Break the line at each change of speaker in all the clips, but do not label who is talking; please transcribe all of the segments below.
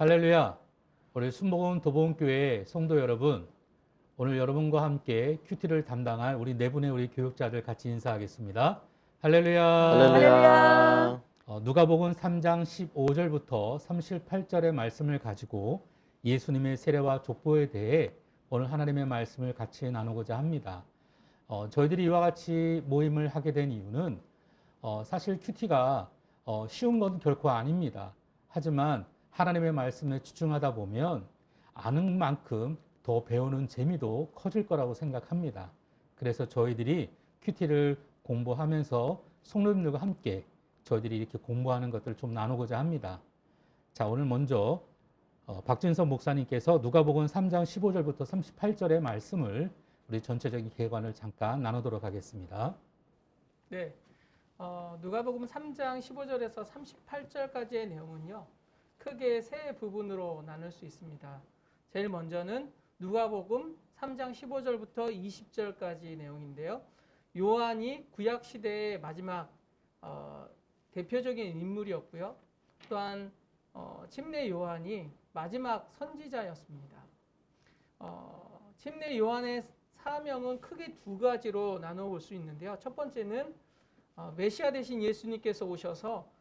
할렐루야! 우리 순복음 도봉교회 성도 여러분, 오늘 여러분과 함께 큐티를 담당할 우리 네 분의 우리 교육자들 같이 인사하겠습니다. 할렐루야!
할렐루야.
누가복음 3장 15절부터 38절의 말씀을 가지고 예수님의 세례와 족보에 대해 오늘 하나님의 말씀을 같이 나누고자 합니다. 저희들이 이와 같이 모임을 하게 된 이유는 사실 큐티가 쉬운 건 결코 아닙니다. 하지만 하나님의 말씀에 집중하다 보면 아는 만큼 더 배우는 재미도 커질 거라고 생각합니다. 그래서 저희들이 큐티를 공부하면서 성도님들과 함께 저희들이 이렇게 공부하는 것들을 좀 나누고자 합니다. 자, 오늘 먼저 박진석 목사님께서 누가복음 3장 15절부터 38절의 말씀을 우리 전체적인 개관을 잠깐 나누도록 하겠습니다.
네, 누가복음 3장 15절에서 38절까지의 내용은요, 크게 세 부분으로 나눌 수 있습니다. 제일 먼저는 누가복음 3장 15절부터 20절까지 내용인데요. 요한이 구약 시대의 마지막 대표적인 인물이었고요. 또한 침례 요한이 마지막 선지자였습니다. 침례 요한의 사명은 크게 두 가지로 나눠 볼 수 있는데요. 첫 번째는 메시아 대신 예수님께서 오셔서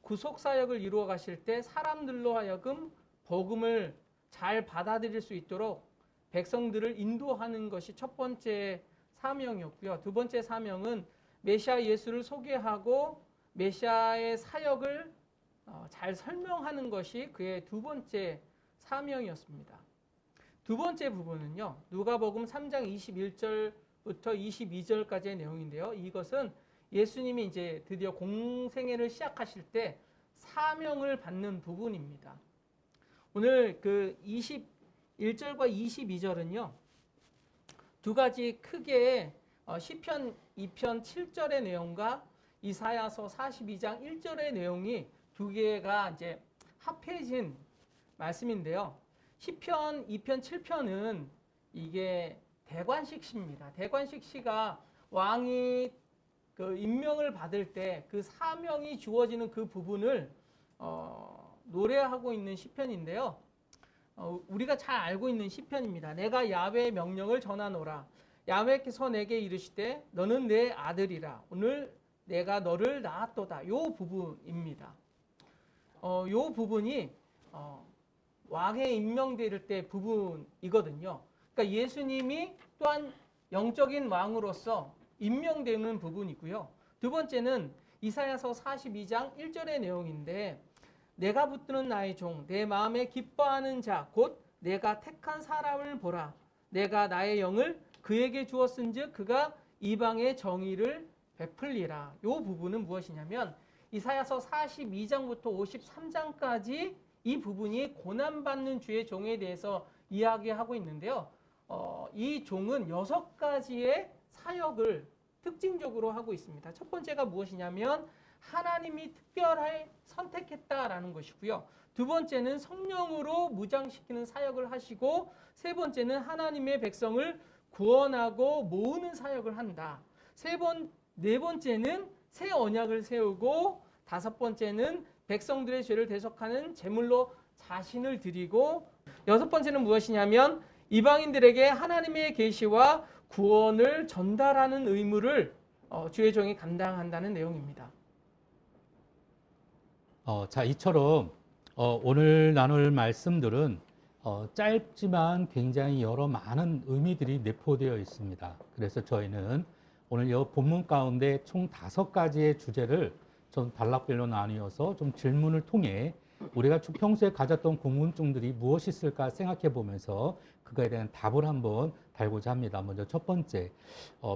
구속 사역을 이루어 가실 때 사람들로 하여금 복음을 잘 받아들일 수 있도록 백성들을 인도하는 것이 첫 번째 사명이었고요. 두 번째 사명은 메시아 예수를 소개하고 메시아의 사역을 잘 설명하는 것이 그의 두 번째 사명이었습니다. 두 번째 부분은요, 누가복음 3장 21절부터 22절까지의 내용인데요. 이것은 예수님이 이제 드디어 공생애를 시작하실 때 사명을 받는 부분입니다. 오늘 그 21절과 22절은요, 두 가지 크게 시편 2편 7절의 내용과 이사야서 42장 1절의 내용이 두 개가 이제 합해진 말씀인데요. 시편 2편 7편은 이게 대관식 시입니다. 대관식 시가 왕이 그 임명을 받을 때 그 사명이 주어지는 그 부분을 노래하고 있는 시편인데요. 우리가 잘 알고 있는 시편입니다. 내가 야훼의 명령을 전하노라. 야훼께서 내게 이르시되 너는 내 아들이라. 오늘 내가 너를 낳았도다. 요 부분입니다. 요 부분이 왕에 임명될 때 부분이거든요. 그러니까 예수님이 또한 영적인 왕으로서 임명되는 부분이고요. 두 번째는 이사야서 42장 1절의 내용인데 내가 붙드는 나의 종, 내 마음에 기뻐하는 자, 곧 내가 택한 사람을 보라. 내가 나의 영을 그에게 주었은즉 그가 이방의 정의를 베풀리라. 이 부분은 무엇이냐면 이사야서 42장부터 53장까지 이 부분이 고난받는 주의 종에 대해서 이야기하고 있는데요. 이 종은 6가지의 사역을 특징적으로 하고 있습니다. 첫 번째가 무엇이냐면 하나님이 특별히 선택했다라는 것이고요. 두 번째는 성령으로 무장시키는 사역을 하시고, 세 번째는 하나님의 백성을 구원하고 모으는 사역을 한다. 네 번째는 새 언약을 세우고, 다섯 번째는 백성들의 죄를 대속하는 제물로 자신을 드리고, 여섯 번째는 무엇이냐면 이방인들에게 하나님의 계시와 구원을 전달하는 의무를 주의 종이 감당한다는 내용입니다.
자, 이처럼 오늘 나눌 말씀들은 짧지만 굉장히 여러 많은 의미들이 내포되어 있습니다. 그래서 저희는 오늘 이 본문 가운데 총 5가지의 주제를 좀 단락별로 나뉘어서 좀 질문을 통해 우리가 평소에 가졌던 궁금증들이 무엇이 있을까 생각해 보면서 그거에 대한 답을 한번 달고자 합니다. 먼저 첫 번째,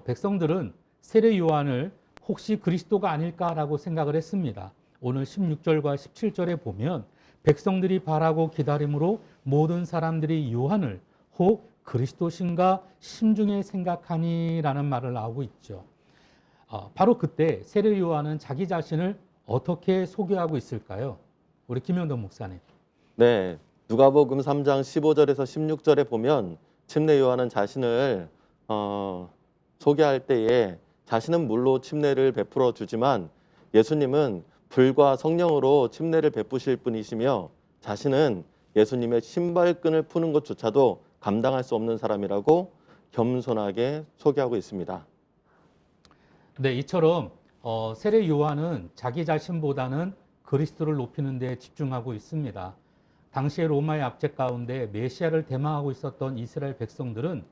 백성들은 세례 요한을 혹시 그리스도가 아닐까라고 생각을 했습니다. 오늘 16절과 17절에 보면 백성들이 바라고 기다림으로 모든 사람들이 요한을 혹 그리스도신가 심중에 생각하니라는 말을 나오고 있죠. 바로 그때 세례 요한은 자기 자신을 어떻게 소개하고 있을까요? 우리 김영돈 목사님.
네, 누가복음 3장 15절에서 16절에 보면 침례 요한은 자신을 소개할 때에 자신은 물로 침례를 베풀어 주지만 예수님은 불과 성령으로 침례를 베푸실 분이시며 자신은 예수님의 신발끈을 푸는 것조차도 감당할 수 없는 사람이라고 겸손하게 소개하고 있습니다.
네, 이처럼 세례 요한은 자기 자신보다는 그리스도를 높이는 데 집중하고 있습니다. 당시의 로마의 압제 가운데 메시아를 대망하고 있었던 이스라엘 백성들은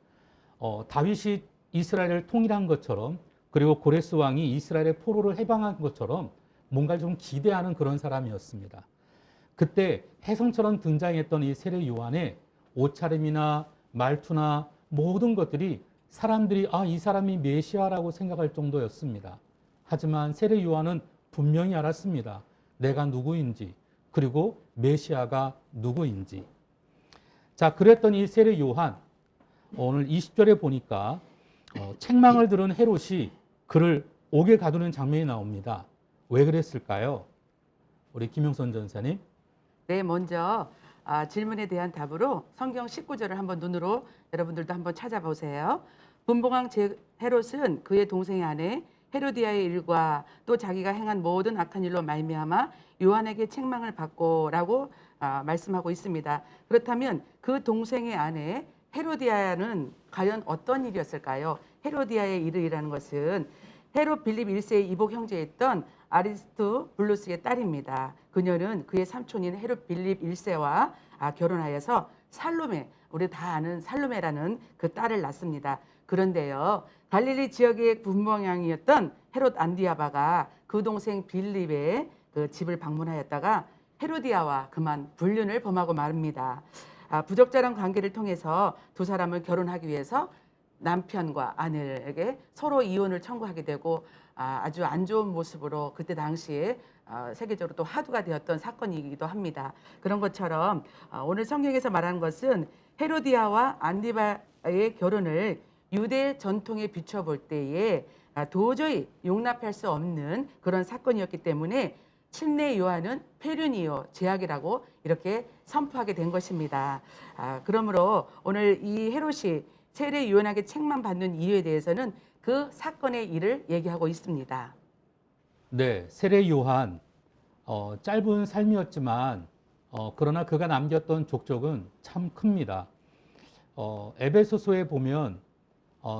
다윗이 이스라엘을 통일한 것처럼, 그리고 고레스 왕이 이스라엘의 포로를 해방한 것처럼 뭔가를 좀 기대하는 그런 사람이었습니다. 그때 혜성처럼 등장했던 이 세례 요한의 옷차림이나 말투나 모든 것들이 사람들이 이 사람이 메시아라고 생각할 정도였습니다. 하지만 세례 요한은 분명히 알았습니다. 내가 누구인지, 그리고 메시아가 누구인지. 자, 그랬던 이 세례 요한, 오늘 20절에 보니까 책망을 들은 헤롯이 그를 옥에 가두는 장면이 나옵니다. 왜 그랬을까요? 우리 김용선 전사님.
네, 먼저 질문에 대한 답으로 성경 19절을 한번 눈으로 여러분들도 한번 찾아보세요. 분봉왕 헤롯은 그의 동생의 아내 헤로디아의 일과 또 자기가 행한 모든 악한 일로 말미암아 요한에게 책망을 받고라고 말씀하고 있습니다. 그렇다면 그 동생의 아내 헤로디아는 과연 어떤 일이었을까요? 헤로디아의 일이라는 것은 헤롯 빌립 1세의 이복 형제였던 아리스토블루스의 딸입니다. 그녀는 그의 삼촌인 헤롯 빌립 1세와 결혼하여서 살로메, 우리 다 아는 살로메라는 그 딸을 낳습니다. 그런데요, 갈릴리 지역의 분봉왕이었던 헤롯 안디아바가 그 동생 빌립의 그 집을 방문하였다가 헤로디아와 그만 불륜을 범하고 말입니다. 부적절한 관계를 통해서 두 사람을 결혼하기 위해서 남편과 아내에게 서로 이혼을 청구하게 되고 아주 안 좋은 모습으로 그때 당시에 세계적으로 또 화두가 되었던 사건이기도 합니다. 그런 것처럼 오늘 성경에서 말하는 것은 헤로디아와 안디바의 결혼을 유대 전통에 비춰볼 때에 도저히 용납할 수 없는 그런 사건이었기 때문에 침례 요한은 페르니오 제약이라고 이렇게 선포하게 된 것입니다. 그러므로 오늘 이 헤롯이 세례 요한에게 책망받는 이유에 대해서는 그 사건의 일을 얘기하고 있습니다.
네, 세례 요한 짧은 삶이었지만 그러나 그가 남겼던 족적은 참 큽니다. 에베소서에 보면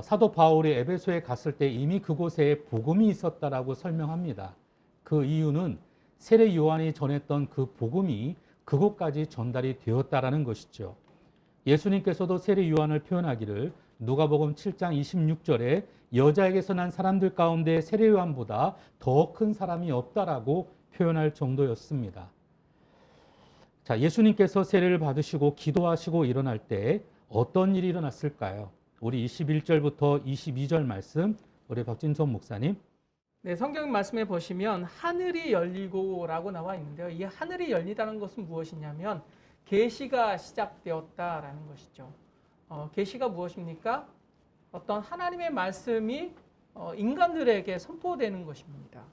사도 바울이 에베소에 갔을 때 이미 그곳에 복음이 있었다라고 설명합니다. 그 이유는 세례 요한이 전했던 그 복음이 그곳까지 전달이 되었다라는 것이죠. 예수님께서도 세례 요한을 표현하기를 누가복음 7장 26절에 여자에게서 난 사람들 가운데 세례 요한보다 더 큰 사람이 없다라고 표현할 정도였습니다. 자, 예수님께서 세례를 받으시고 기도하시고 일어날 때 어떤 일이 일어났을까요? 우리 21절부터 22절 말씀, 우리 박진선 목사님.
네, 성경 말씀에 보시면 하늘이 열리고라고 나와 있는데요. 이 하늘이 열리다는 것은 무엇이냐면 계시가 시작되었다라는 것이죠. 계시가 무엇입니까? 어떤 하나님의 말씀이 인간들에게 선포되는 것입니다.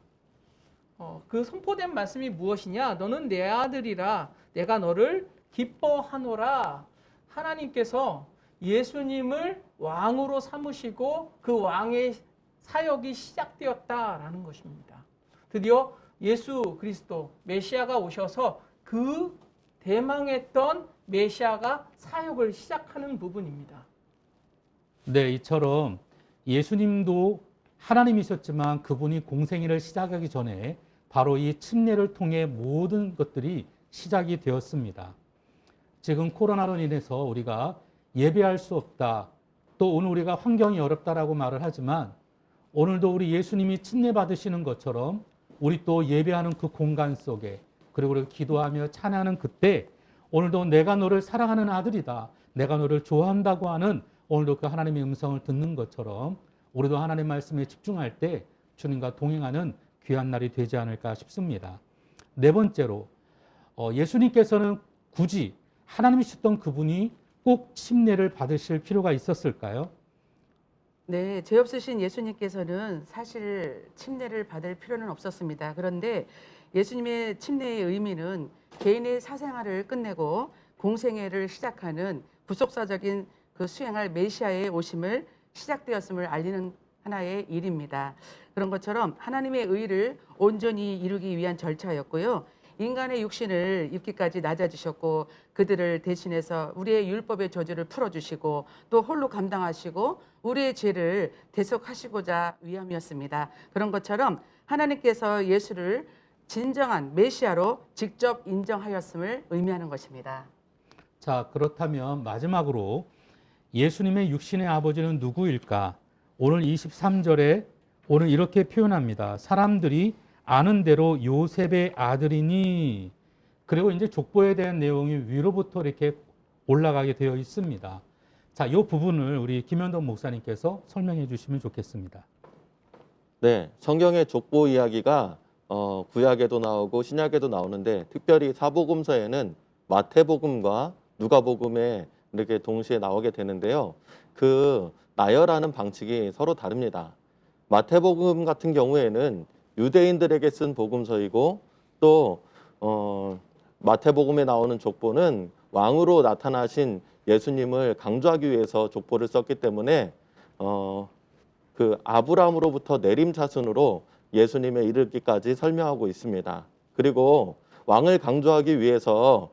그 선포된 말씀이 무엇이냐? 너는 내 아들이라 내가 너를 기뻐하노라. 하나님께서 예수님을 왕으로 삼으시고 그 왕의 사역이 시작되었다라는 것입니다. 드디어 예수 그리스도 메시아가 오셔서 그 대망했던 메시아가 사역을 시작하는 부분입니다.
네, 이처럼 예수님도 하나님이셨지만 그분이 공생애를 시작하기 전에 바로 이 침례를 통해 모든 것들이 시작이 되었습니다. 지금 코로나로 인해서 우리가 예배할 수 없다, 또 오늘 우리가 환경이 어렵다라고 말을 하지만 오늘도 우리 예수님이 침례 받으시는 것처럼 우리 또 예배하는 그 공간 속에, 그리고 우리가 기도하며 찬양하는 그때 오늘도 내가 너를 사랑하는 아들이다, 내가 너를 좋아한다고 하는 오늘도 그 하나님의 음성을 듣는 것처럼 우리도 하나님 말씀에 집중할 때 주님과 동행하는 귀한 날이 되지 않을까 싶습니다. 네 번째로 예수님께서는 굳이 하나님이셨던 그분이 꼭 침례를 받으실 필요가 있었을까요?
네, 죄 없으신 예수님께서는 사실 침례를 받을 필요는 없었습니다. 그런데 예수님의 침례의 의미는 개인의 사생활을 끝내고 공생애를 시작하는 구속사적인 그 수행할 메시아의 오심을 시작되었음을 알리는 하나의 일입니다. 그런 것처럼 하나님의 의를 온전히 이루기 위한 절차였고요. 인간의 육신을 입기까지 낮아지셨고 그들을 대신해서 우리의 율법의 저주를 풀어주시고 또 홀로 감당하시고 우리의 죄를 대속하시고자 위함이었습니다. 그런 것처럼 하나님께서 예수를 진정한 메시아로 직접 인정하였음을 의미하는 것입니다.
자, 그렇다면 마지막으로 예수님의 육신의 아버지는 누구일까? 오늘 23절에 오늘 이렇게 표현합니다. 사람들이 아는 대로 요셉의 아들이니. 그리고 이제 족보에 대한 내용이 위로부터 이렇게 올라가게 되어 있습니다. 자, 이 부분을 우리 김현동 목사님께서 설명해 주시면 좋겠습니다.
네, 성경의 족보 이야기가 구약에도 나오고 신약에도 나오는데 특별히 사복음서에는 마태복음과 누가복음에 이렇게 동시에 나오게 되는데요. 그 나열하는 방식이 서로 다릅니다. 마태복음 같은 경우에는 유대인들에게 쓴 복음서이고 또 마태복음에 나오는 족보는 왕으로 나타나신 예수님을 강조하기 위해서 족보를 썼기 때문에 그 아브라함으로부터 내림 자손으로 예수님에 이르기까지 설명하고 있습니다. 그리고 왕을 강조하기 위해서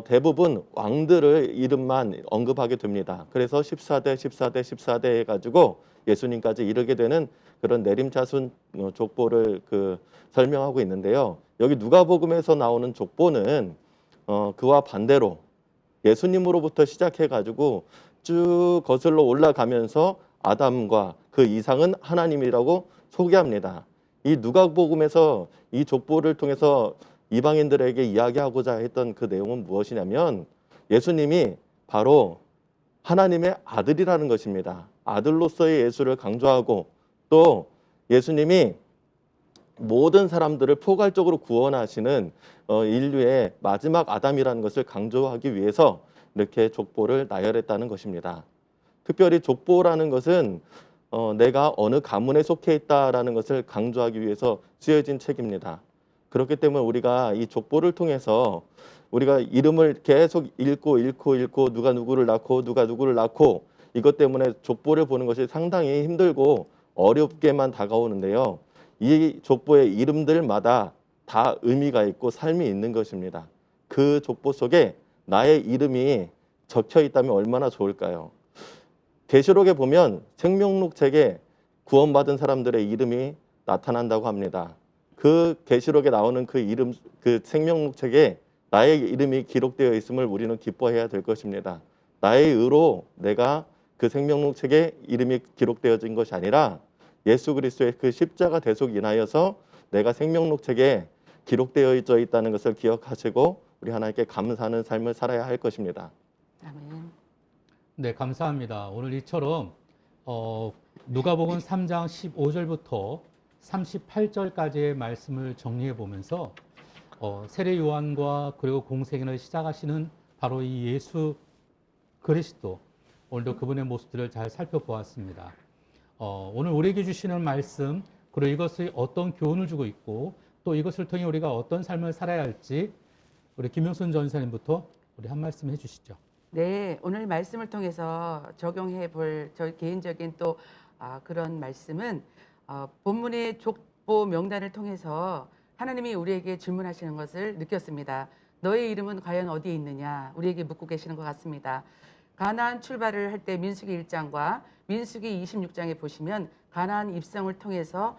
대부분 왕들의 이름만 언급하게 됩니다. 그래서 14대 해가지고 예수님까지 이르게 되는 그런 내림 자손 족보를 설명하고 있는데요. 여기 누가복음에서 나오는 족보는 그와 반대로 예수님으로부터 시작해가지고 쭉 거슬러 올라가면서 아담과 그 이상은 하나님이라고 소개합니다. 이 누가복음에서 이 족보를 통해서 이방인들에게 이야기하고자 했던 그 내용은 무엇이냐면 예수님이 바로 하나님의 아들이라는 것입니다. 아들로서의 예수를 강조하고 또 예수님이 모든 사람들을 포괄적으로 구원하시는 인류의 마지막 아담이라는 것을 강조하기 위해서 이렇게 족보를 나열했다는 것입니다. 특별히 족보라는 것은 내가 어느 가문에 속해 있다라는 것을 강조하기 위해서 쓰여진 책입니다. 그렇기 때문에 우리가 이 족보를 통해서 우리가 이름을 계속 읽고 누가 누구를 낳고 누가 누구를 낳고 이것 때문에 족보를 보는 것이 상당히 힘들고 어렵게만 다가오는데요. 이 족보의 이름들마다 다 의미가 있고 삶이 있는 것입니다. 그 족보 속에 나의 이름이 적혀 있다면 얼마나 좋을까요? 계시록에 보면 생명록 책에 구원받은 사람들의 이름이 나타난다고 합니다. 그 계시록에 나오는 그 이름, 그 생명록 책에 나의 이름이 기록되어 있음을 우리는 기뻐해야 될 것입니다. 나의 의로 내가 그 생명록 책에 이름이 기록되어진 것이 아니라 예수 그리스도의 그 십자가 대속 인하여서 내가 생명록 책에 기록되어 있다는 것을 기억하시고 우리 하나님께 감사하는 삶을 살아야 할 것입니다.
아멘.
네, 감사합니다. 오늘 이처럼 누가복음 3장 15절부터 38절까지의 말씀을 정리해 보면서 세례 요한과 그리고 공생애를 시작하시는 바로 이 예수 그리스도, 오늘도 그분의 모습들을 잘 살펴보았습니다. 오늘 우리에게 주시는 말씀, 그리고 이것이 어떤 교훈을 주고 있고 또 이것을 통해 우리가 어떤 삶을 살아야 할지 우리 김용순 전사님부터 우리 한 말씀 해주시죠.
네, 오늘 말씀을 통해서 적용해 볼 저 개인적인 또 그런 말씀은 본문의 족보 명단을 통해서 하나님이 우리에게 질문하시는 것을 느꼈습니다. 너의 이름은 과연 어디에 있느냐? 우리에게 묻고 계시는 것 같습니다. 가나안 출발을 할 때 민수기 1장과 민수기 26장에 보시면 가나안 입성을 통해서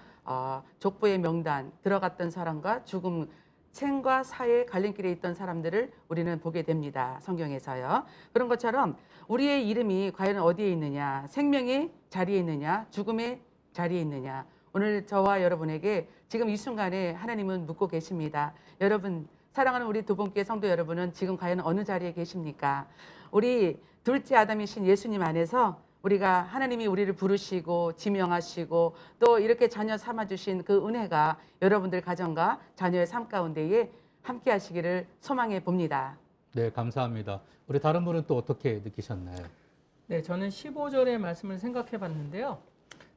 족보의 명단 들어갔던 사람과 죽음 생과 사의 갈림길에 있던 사람들을 우리는 보게 됩니다. 성경에서요. 그런 것처럼 우리의 이름이 과연 어디에 있느냐, 생명의 자리에 있느냐, 죽음의 자리에 있느냐. 오늘 저와 여러분에게 지금 이 순간에 하나님은 묻고 계십니다. 여러분, 사랑하는 우리 두 분께 성도 여러분은 지금 과연 어느 자리에 계십니까? 우리 둘째 아담이신 예수님 안에서 우리가 하나님이 우리를 부르시고 지명하시고 또 이렇게 자녀 삼아주신 그 은혜가 여러분들 가정과 자녀의 삶 가운데에 함께 하시기를 소망해 봅니다.
네, 감사합니다. 우리 다른 분은 또 어떻게 느끼셨나요?
네, 저는 15절의 말씀을 생각해 봤는데요.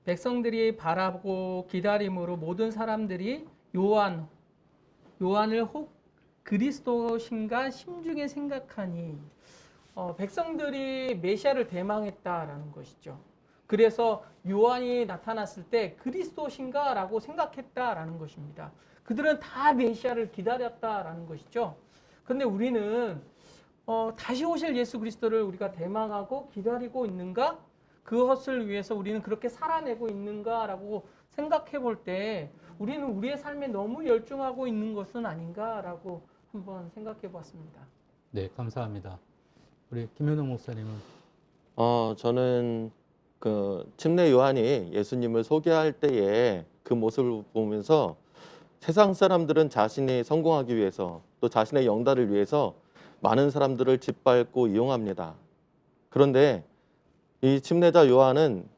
백성들이 바라보고 기다림으로 모든 사람들이 요한을 혹 그리스도신가 심중에 생각하니 백성들이 메시아를 대망했다라는 것이죠. 그래서 요한이 나타났을 때 그리스도신가라고 생각했다라는 것입니다. 그들은 다 메시아를 기다렸다라는 것이죠. 그런데 우리는 다시 오실 예수 그리스도를 우리가 대망하고 기다리고 있는가? 그것을 위해서 우리는 그렇게 살아내고 있는가라고 생각해 볼 때 우리는 우리의 삶에 너무 열중하고 있는 것은 아닌가라고 한번 생각해 보았습니다.
네, 감사합니다. 우리 김현웅 목사님은
저는 그 침례 요한이 예수님을 소개할 때에 그 모습을 보면서 세상 사람들은 자신이 성공하기 위해서 또 자신의 영달을 위해서 많은 사람들을 짓밟고 이용합니다. 그런데 이 침례자 요한은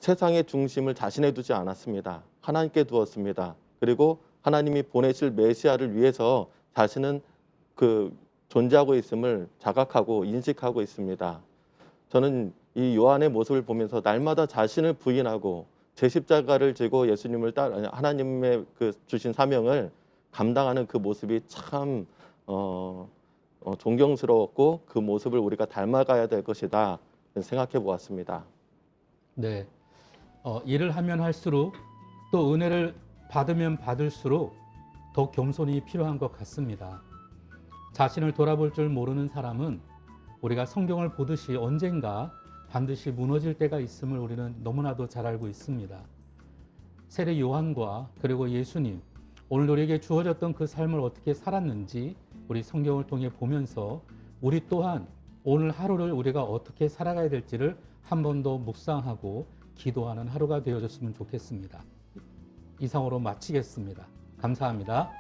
세상의 중심을 자신에 두지 않았습니다. 하나님께 두었습니다. 그리고 하나님이 보내실 메시아를 위해서 자신은 그 존재하고 있음을 자각하고 인식하고 있습니다. 저는 이 요한의 모습을 보면서 날마다 자신을 부인하고 제 십자가를 지고 예수님을 따라 하나님의 그 주신 사명을 감당하는 그 모습이 참 존경스러웠고 그 모습을 우리가 닮아가야 될 것이다 생각해 보았습니다.
네, 일을 하면 할수록 또 은혜를 받으면 받을수록 더 겸손이 필요한 것 같습니다. 자신을 돌아볼 줄 모르는 사람은 우리가 성경을 보듯이 언젠가 반드시 무너질 때가 있음을 우리는 너무나도 잘 알고 있습니다. 세례 요한과 그리고 예수님, 오늘 우리에게 주어졌던 그 삶을 어떻게 살았는지 우리 성경을 통해 보면서 우리 또한 오늘 하루를 우리가 어떻게 살아가야 될지를 한 번 더 묵상하고 기도하는 하루가 되어졌으면 좋겠습니다. 이상으로 마치겠습니다. 감사합니다.